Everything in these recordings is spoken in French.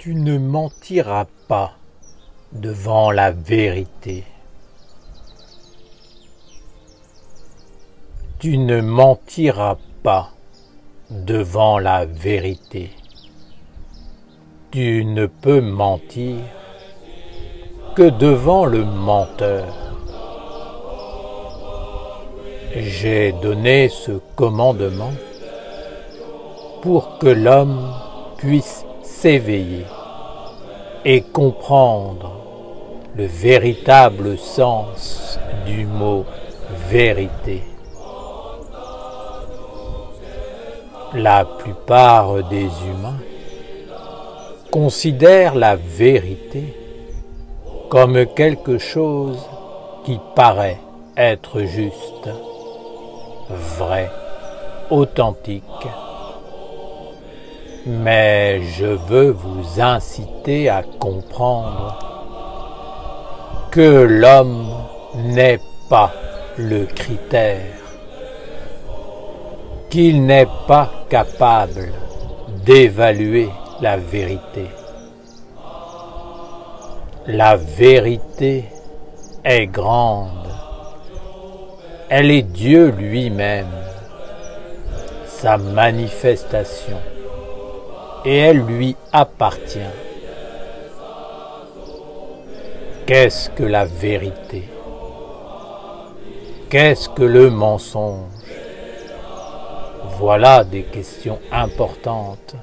Tu ne mentiras pas devant la vérité. Tu ne mentiras pas devant la vérité. Tu ne peux mentir que devant le menteur. J'ai donné ce commandement pour que l'homme puisse s'éveiller et comprendre le véritable sens du mot vérité. La plupart des humains considèrent la vérité comme quelque chose qui paraît être juste, vrai, authentique. Mais je veux vous inciter à comprendre que l'homme n'est pas le critère, qu'il n'est pas capable d'évaluer la vérité. La vérité est grande, elle est Dieu lui-même, sa manifestation, et elle lui appartient. Qu'est-ce que la vérité? Qu'est-ce que le mensonge? Voilà des questions importantes.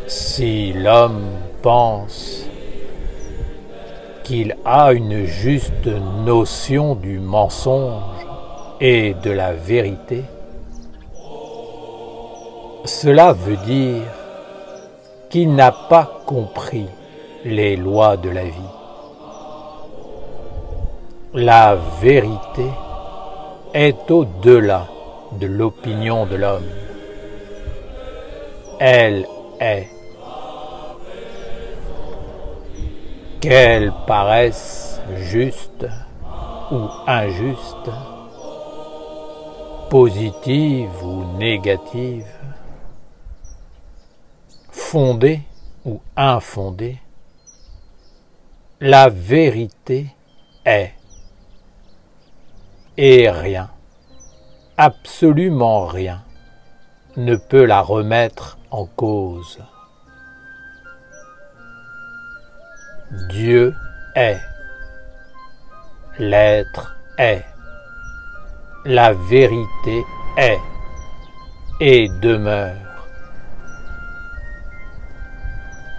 Si l'homme pense qu'il a une juste notion du mensonge et de la vérité, cela veut dire qu'il n'a pas compris les lois de la vie. La vérité est au-delà de l'opinion de l'homme. Elle est. Qu'elle paraisse juste ou injuste, positive ou négative, fondée ou infondée, la vérité est. Et rien, absolument rien, ne peut la remettre en cause. Dieu est, l'être est, la vérité est et demeure.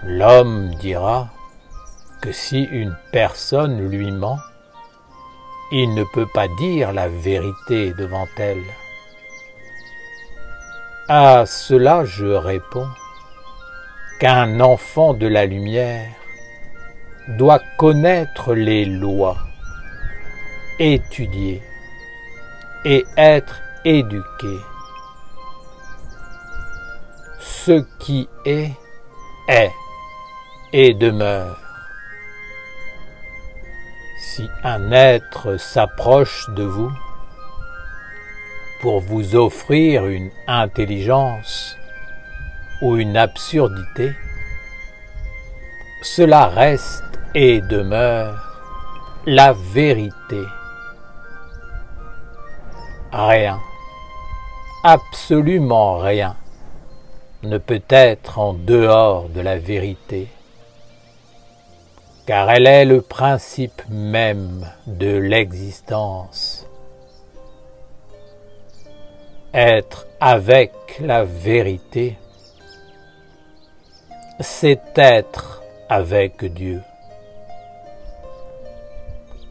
L'homme dira que si une personne lui ment, il ne peut pas dire la vérité devant elle. À cela je réponds qu'un enfant de la lumière doit connaître les lois, étudier et être éduqué. Ce qui est et demeure. Si un être s'approche de vous pour vous offrir une intelligence ou une absurdité, cela reste et demeure la vérité. Rien, absolument rien, ne peut être en dehors de la vérité, car elle est le principe même de l'existence. Être avec la vérité, c'est être avec Dieu.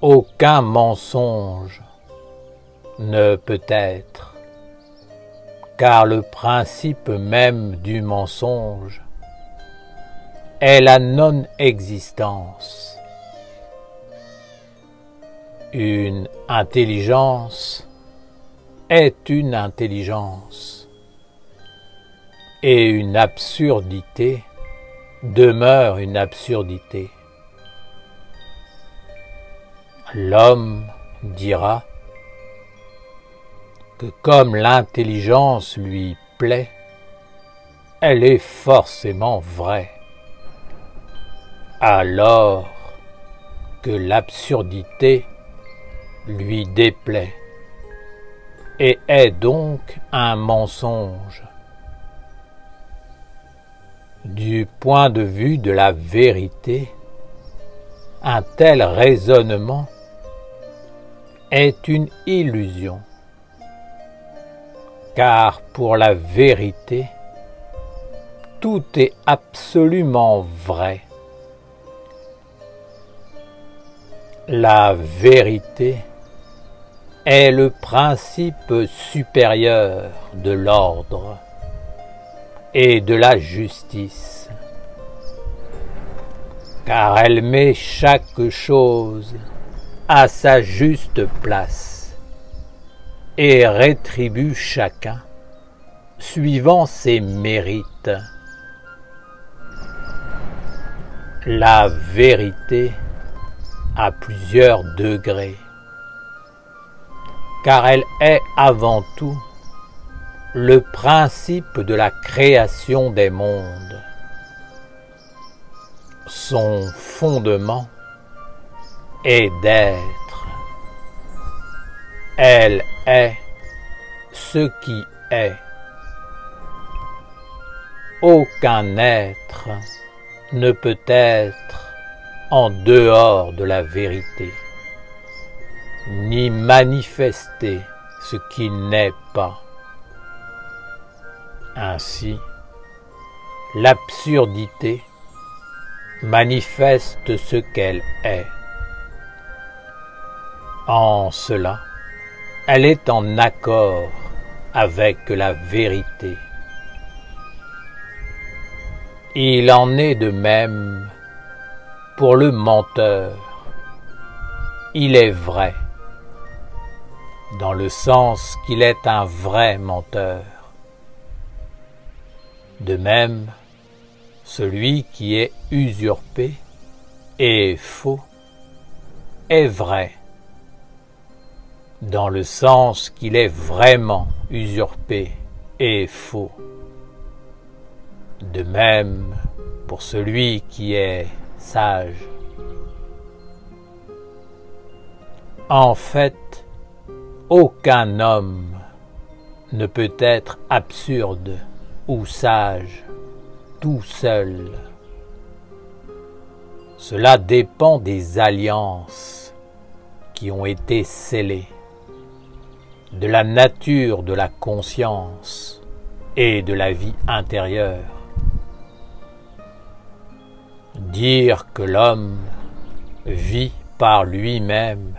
Aucun mensonge ne peut être, car le principe même du mensonge est la non-existence. Une intelligence est une intelligence, et une absurdité demeure une absurdité. L'homme dira que comme l'intelligence lui plaît, elle est forcément vraie. Alors que l'absurdité lui déplaît et est donc un mensonge. Du point de vue de la vérité, un tel raisonnement est une illusion, car pour la vérité, tout est absolument vrai. La vérité est le principe supérieur de l'ordre et de la justice, car elle met chaque chose à sa juste place et rétribue chacun suivant ses mérites. La vérité a plusieurs degrés, car elle est avant tout le principe de la création des mondes. Son fondement est d'être. Elle est ce qui est. Aucun être ne peut être en dehors de la vérité, ni manifester ce qui n'est pas. Ainsi, l'absurdité manifeste ce qu'elle est. En cela, elle est en accord avec la vérité. Il en est de même pour le menteur. Il est vrai, dans le sens qu'il est un vrai menteur. De même, celui qui est usurpé et faux est vrai, dans le sens qu'il est vraiment usurpé et faux. De même pour celui qui est sage. En fait, aucun homme ne peut être absurde ou sage tout seul. Cela dépend des alliances qui ont été scellées, de la nature de la conscience et de la vie intérieure. Dire que l'homme vit par lui-même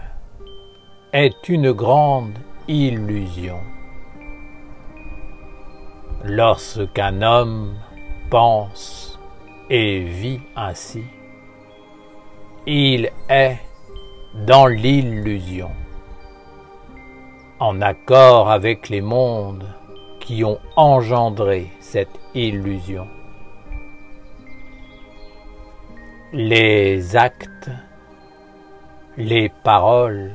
est une grande illusion. Lorsqu'un homme pense et vit ainsi, il est dans l'illusion, en accord avec les mondes qui ont engendré cette illusion. Les actes, les paroles,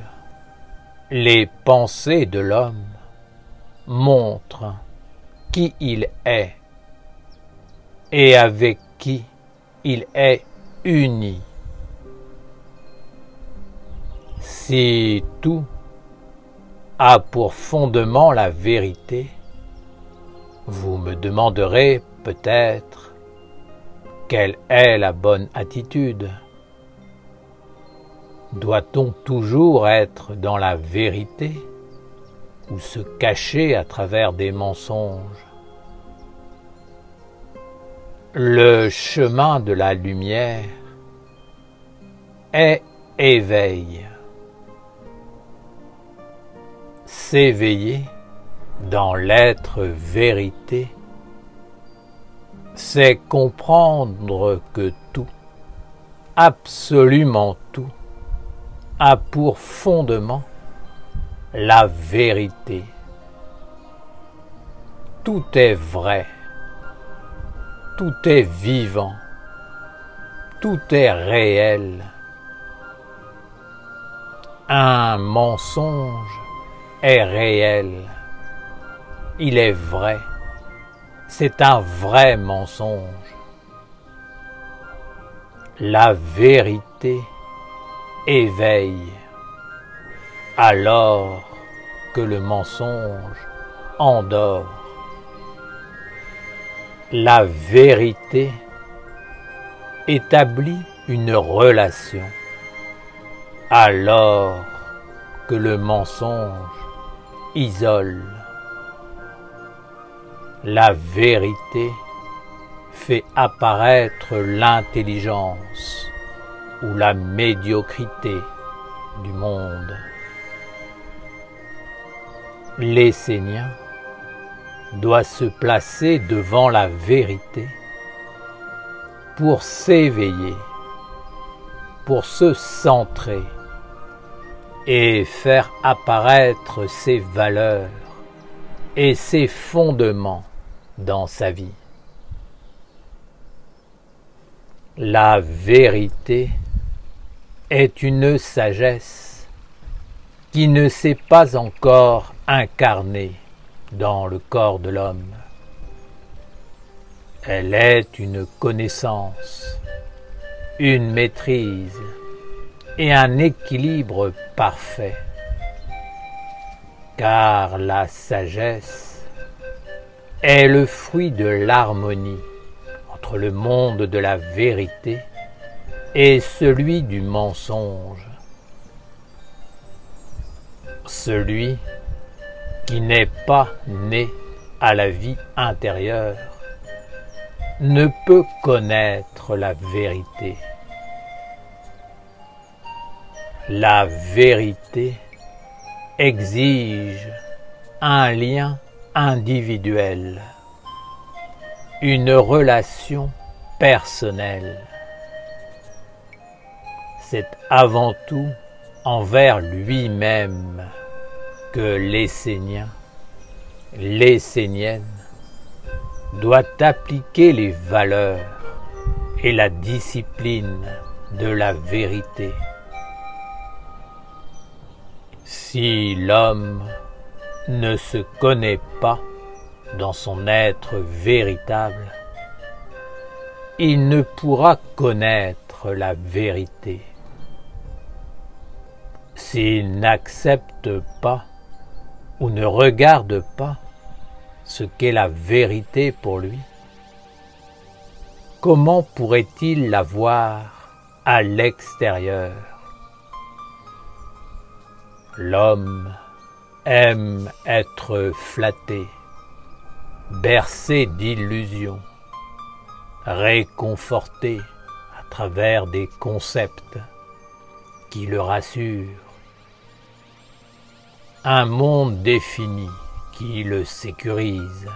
les pensées de l'homme montrent qui il est et avec qui il est uni. Si tout a pour fondement la vérité, vous me demanderez peut-être quelle est la bonne attitude. Doit-on toujours être dans la vérité ou se cacher à travers des mensonges? Le chemin de la lumière est éveil. S'éveiller dans l'être vérité, c'est comprendre que tout, absolument tout, a pour fondement la vérité. Tout est vrai, tout est vivant, tout est réel. Un mensonge est réel, il est vrai, c'est un vrai mensonge. La vérité éveille, alors que le mensonge endort. La vérité établit une relation, alors que le mensonge isole. La vérité fait apparaître l'intelligence ou la médiocrité du monde. L'essénien doit se placer devant la vérité pour s'éveiller, pour se centrer et faire apparaître ses valeurs et ses fondements dans sa vie. La vérité est une sagesse qui ne s'est pas encore incarnée dans le corps de l'homme. Elle est une connaissance, une maîtrise et un équilibre parfait, car la sagesse est le fruit de l'harmonie entre le monde de la vérité et celui du mensonge. Celui qui n'est pas né à la vie intérieure ne peut connaître la vérité. La vérité exige un lien individuel, une relation personnelle. C'est avant tout envers lui-même que l'essénien, l'essénienne doit appliquer les valeurs et la discipline de la vérité. Si l'homme ne se connaît pas dans son être véritable, il ne pourra connaître la vérité. S'il n'accepte pas ou ne regarde pas ce qu'est la vérité pour lui, comment pourrait-il la voir à l'extérieur? L'homme aime être flatté, bercé d'illusions, réconforté à travers des concepts qui le rassurent, un monde défini qui le sécurise.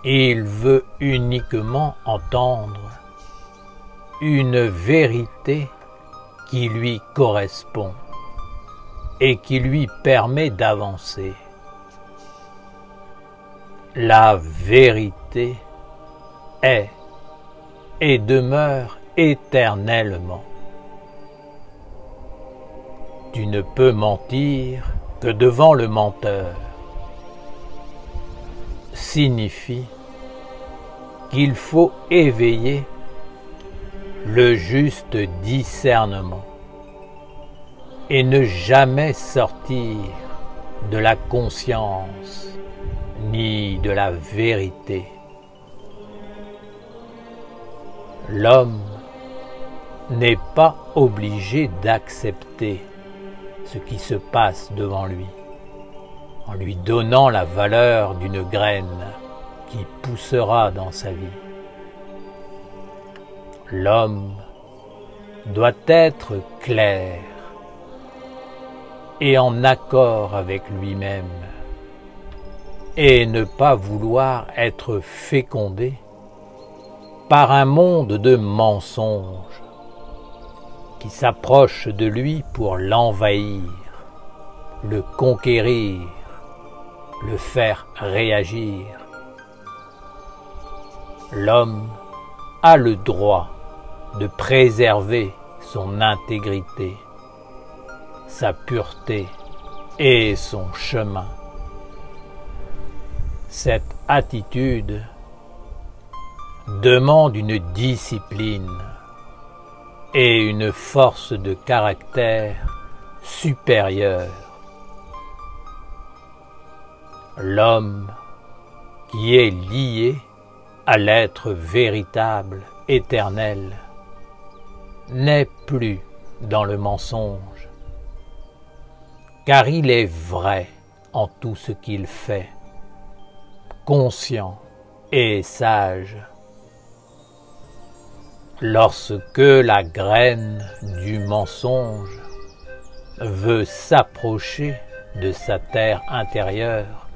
Il veut uniquement entendre une vérité qui lui correspond et qui lui permet d'avancer. La vérité est et demeure éternellement. Tu ne peux mentir que devant le menteur. Signifie qu'il faut éveiller le juste discernement et ne jamais sortir de la conscience ni de la vérité. L'homme n'est pas obligé d'accepter ce qui se passe devant lui, en lui donnant la valeur d'une graine qui poussera dans sa vie. L'homme doit être clair et en accord avec lui-même, et ne pas vouloir être fécondé par un monde de mensonges qui s'approche de lui pour l'envahir, le conquérir, le faire réagir. L'homme a le droit de préserver son intégrité, sa pureté et son chemin. Cette attitude demande une discipline et une force de caractère supérieure. L'homme qui est lié à l'être véritable, éternel, n'est plus dans le mensonge, car il est vrai en tout ce qu'il fait, conscient et sage. Lorsque la graine du mensonge veut s'approcher de sa terre intérieure,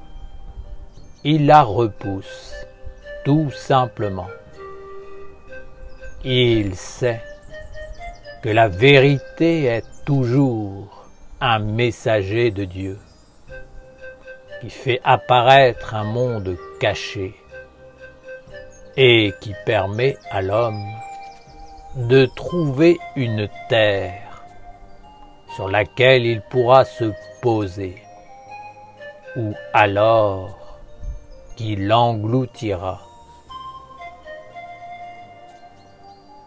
il la repousse tout simplement. Il sait que la vérité est toujours un messager de Dieu qui fait apparaître un monde caché et qui permet à l'homme de trouver une terre sur laquelle il pourra se poser, ou alors qui l'engloutira.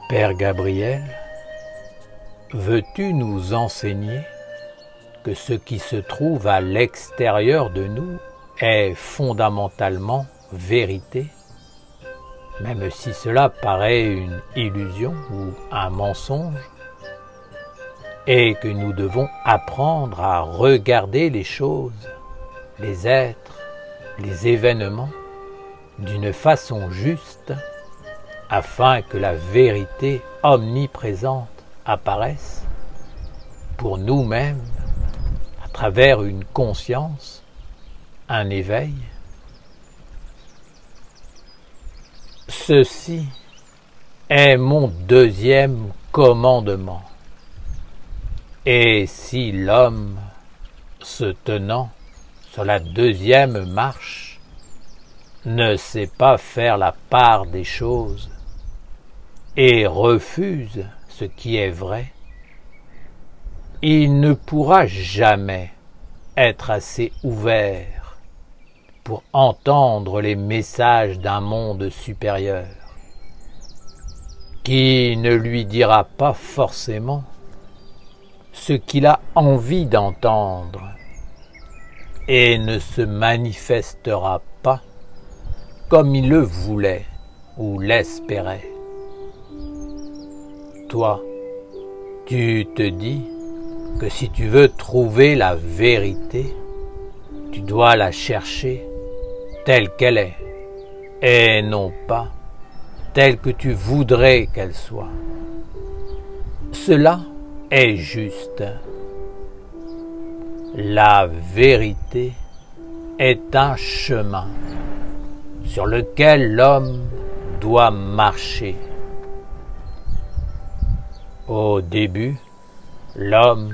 Père Gabriel, veux-tu nous enseigner que ce qui se trouve à l'extérieur de nous est fondamentalement vérité, même si cela paraît une illusion ou un mensonge, et que nous devons apprendre à regarder les choses, les êtres, les événements d'une façon juste, afin que la vérité omniprésente apparaisse pour nous-mêmes à travers une conscience, un éveil. Ceci est mon deuxième commandement. Et si l'homme, se tenant sur la deuxième marche, ne sait pas faire la part des choses et refuse ce qui est vrai, il ne pourra jamais être assez ouvert pour entendre les messages d'un monde supérieur, qui ne lui dira pas forcément ce qu'il a envie d'entendre et ne se manifestera pas comme il le voulait ou l'espérait. Toi, tu te dis que si tu veux trouver la vérité, tu dois la chercher telle qu'elle est, et non pas telle que tu voudrais qu'elle soit. Cela est juste. La vérité est un chemin sur lequel l'homme doit marcher. Au début, l'homme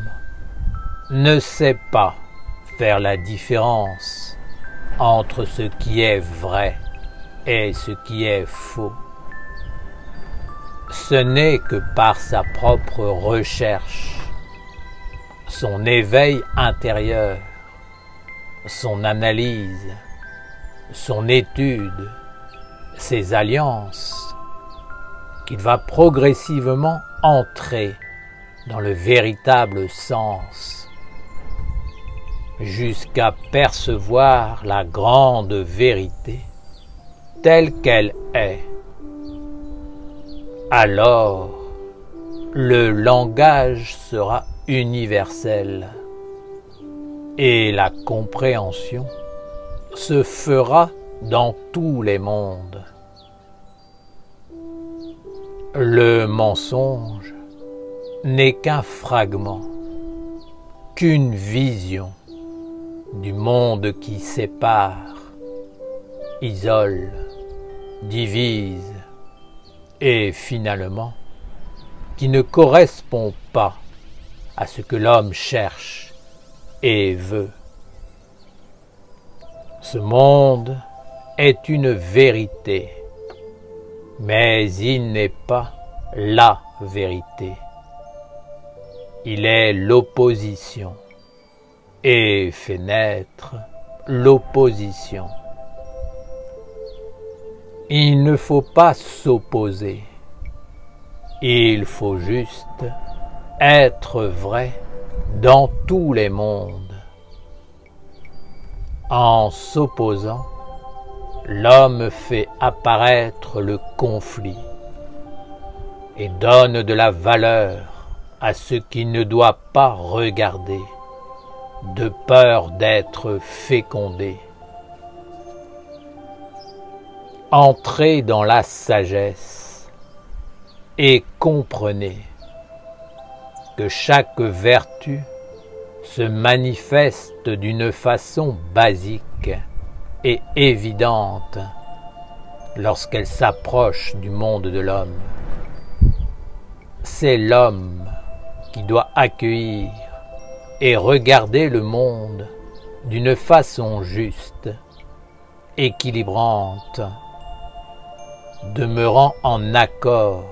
ne sait pas faire la différence entre ce qui est vrai et ce qui est faux. Ce n'est que par sa propre recherche, son éveil intérieur, son analyse, son étude, ses alliances, qu'il va progressivement entrer dans le véritable sens, jusqu'à percevoir la grande vérité telle qu'elle est. Alors, le langage sera universel et la compréhension se fera dans tous les mondes. Le mensonge n'est qu'un fragment, qu'une vision du monde qui sépare, isole, divise et finalement qui ne correspond pas à ce que l'homme cherche et veut. Ce monde est une vérité, mais il n'est pas la vérité. Il est l'opposition et fait naître l'opposition. Il ne faut pas s'opposer, il faut juste être vrai dans tous les mondes. En s'opposant, l'homme fait apparaître le conflit et donne de la valeur à ce qu'il ne doit pas regarder, de peur d'être fécondé. Entrez dans la sagesse et comprenez que chaque vertu se manifeste d'une façon basique et évidente lorsqu'elle s'approche du monde de l'homme. C'est l'homme qui doit accueillir et regarder le monde d'une façon juste, équilibrante, demeurant en accord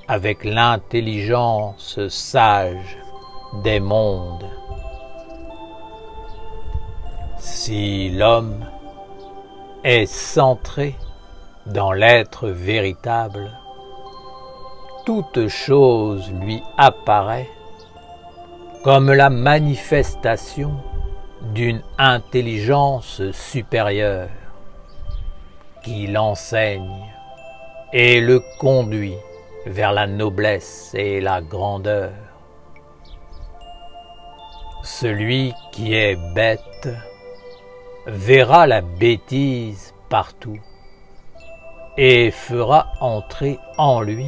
avec l'intelligence sage des mondes. Si l'homme est centré dans l'être véritable, toute chose lui apparaît comme la manifestation d'une intelligence supérieure qui l'enseigne et le conduit vers la noblesse et la grandeur. Celui qui est bête verra la bêtise partout et fera entrer en lui,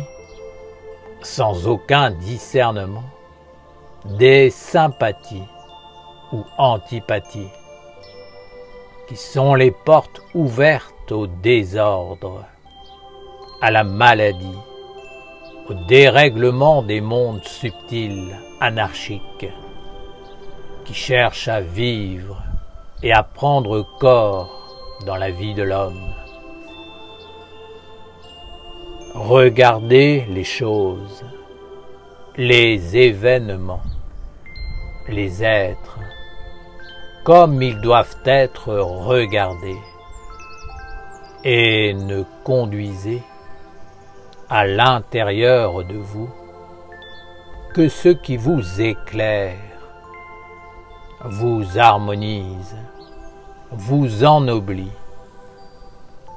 sans aucun discernement, des sympathies ou antipathies, qui sont les portes ouvertes au désordre, à la maladie, au dérèglement des mondes subtils, anarchiques, qui cherchent à vivre et à prendre corps dans la vie de l'homme. Regardez les choses, les événements, les êtres, comme ils doivent être regardés, et ne conduisez à l'intérieur de vous que ce qui vous éclaire, vous harmonise, vous ennoblit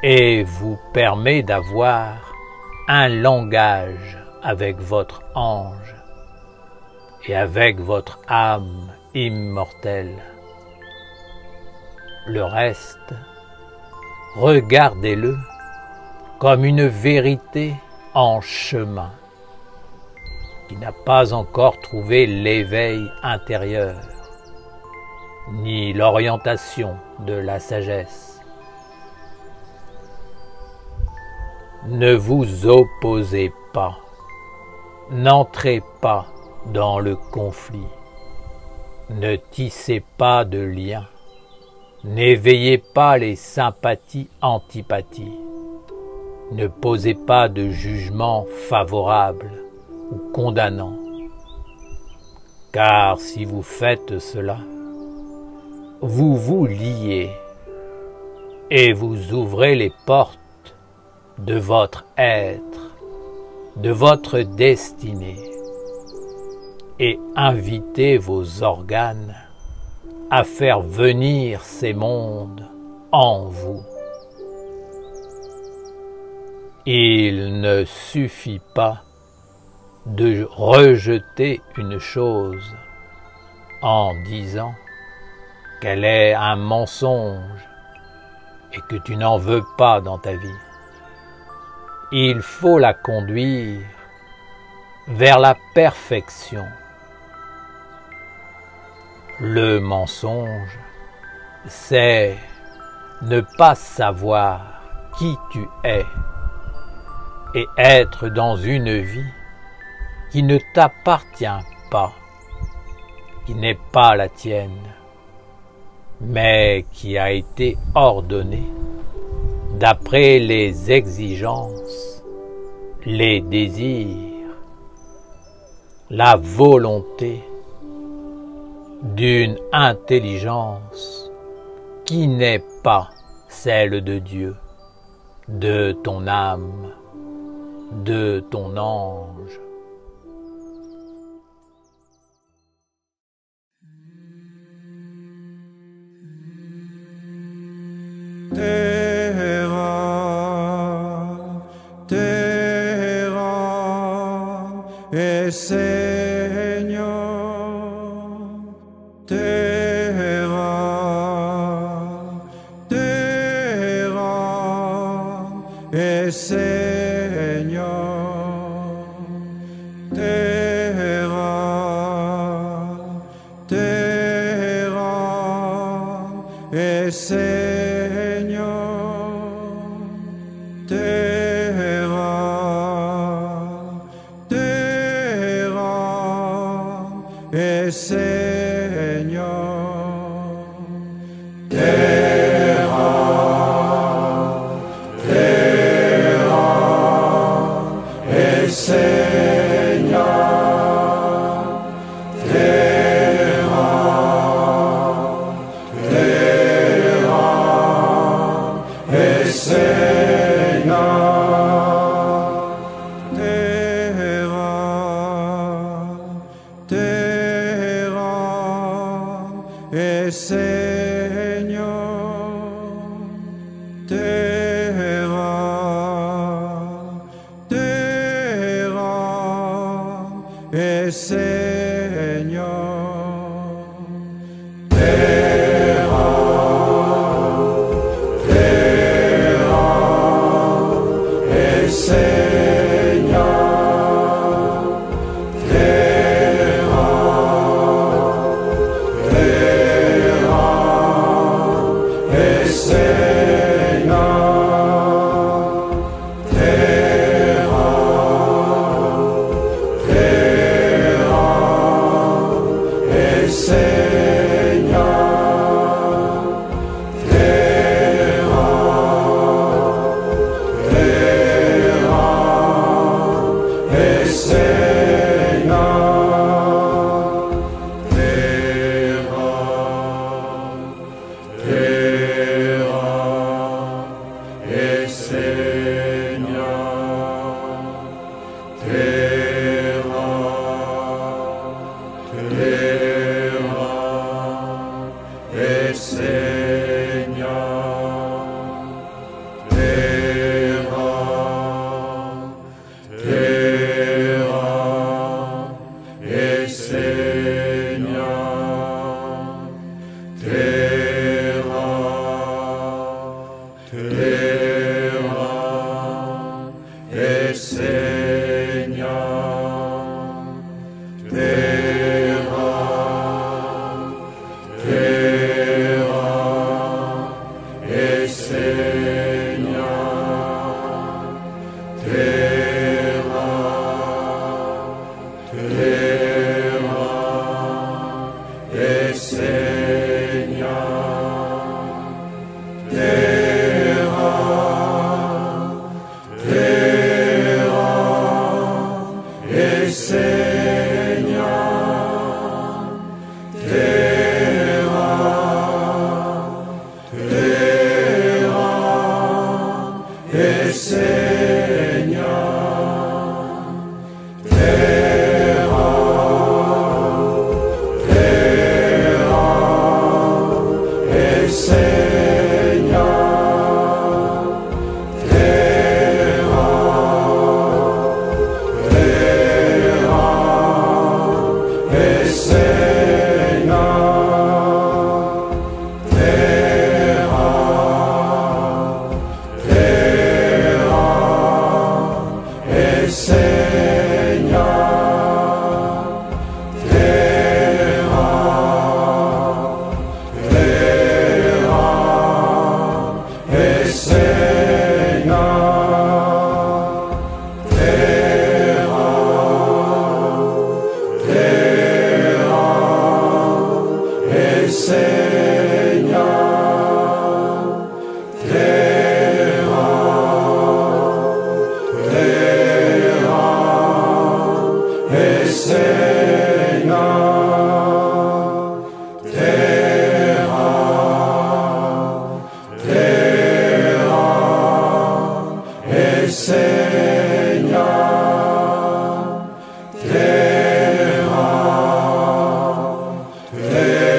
et vous permet d'avoir un langage avec votre ange et avec votre âme immortelle. Le reste, regardez-le comme une vérité en chemin, qui n'a pas encore trouvé l'éveil intérieur, ni l'orientation de la sagesse. Ne vous opposez pas, n'entrez pas dans le conflit, ne tissez pas de liens, n'éveillez pas les sympathies-antipathies, ne posez pas de jugement favorable ou condamnant, car si vous faites cela, vous vous liez et vous ouvrez les portes de votre être, de votre destinée, et invitez vos organes à faire venir ces mondes en vous. Il ne suffit pas de rejeter une chose en disant qu'elle est un mensonge et que tu n'en veux pas dans ta vie. Il faut la conduire vers la perfection. Le mensonge, c'est ne pas savoir qui tu es et être dans une vie qui ne t'appartient pas, qui n'est pas la tienne, mais qui a été ordonnée d'après les exigences, les désirs, la volonté d'une intelligence qui n'est pas celle de Dieu, de ton âme, de ton ange. Terra e Señor, terra e Señor, terra e Señor, terra e Señor, terra e Señor, terra e Señor, terra e Señor, terra e Señor, terra e Señor, terra e Señor, terra e Señor, Seigneur, terra, terra,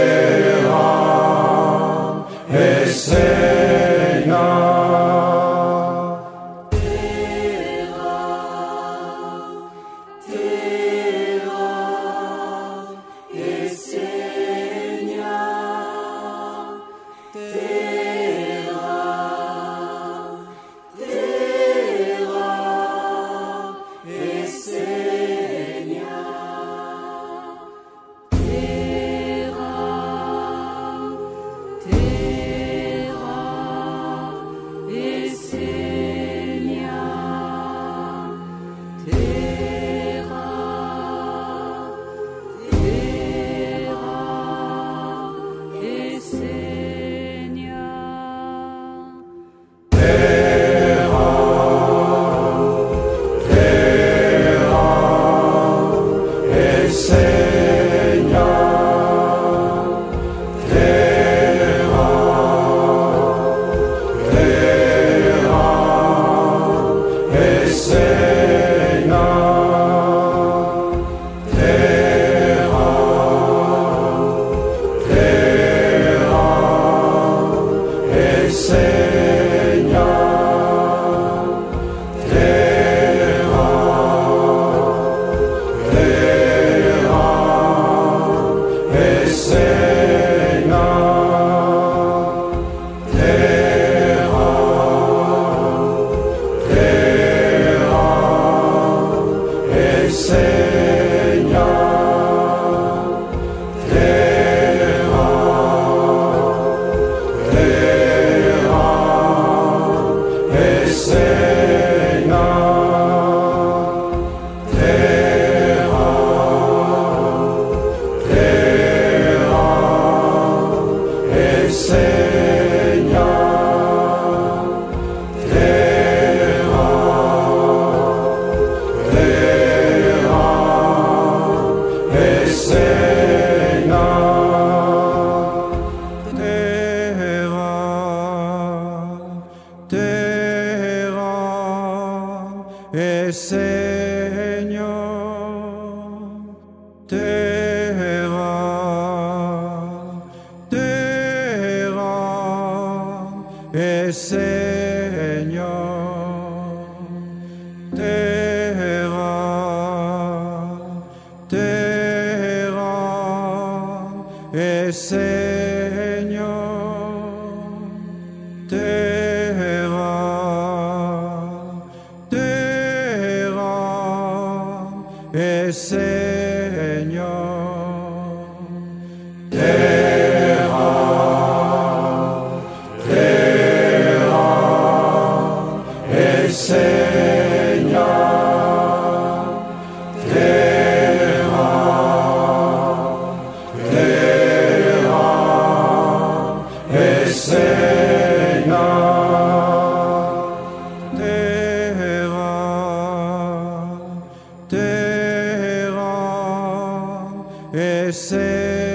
et Seigneur,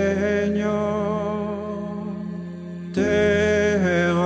Terra,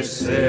Say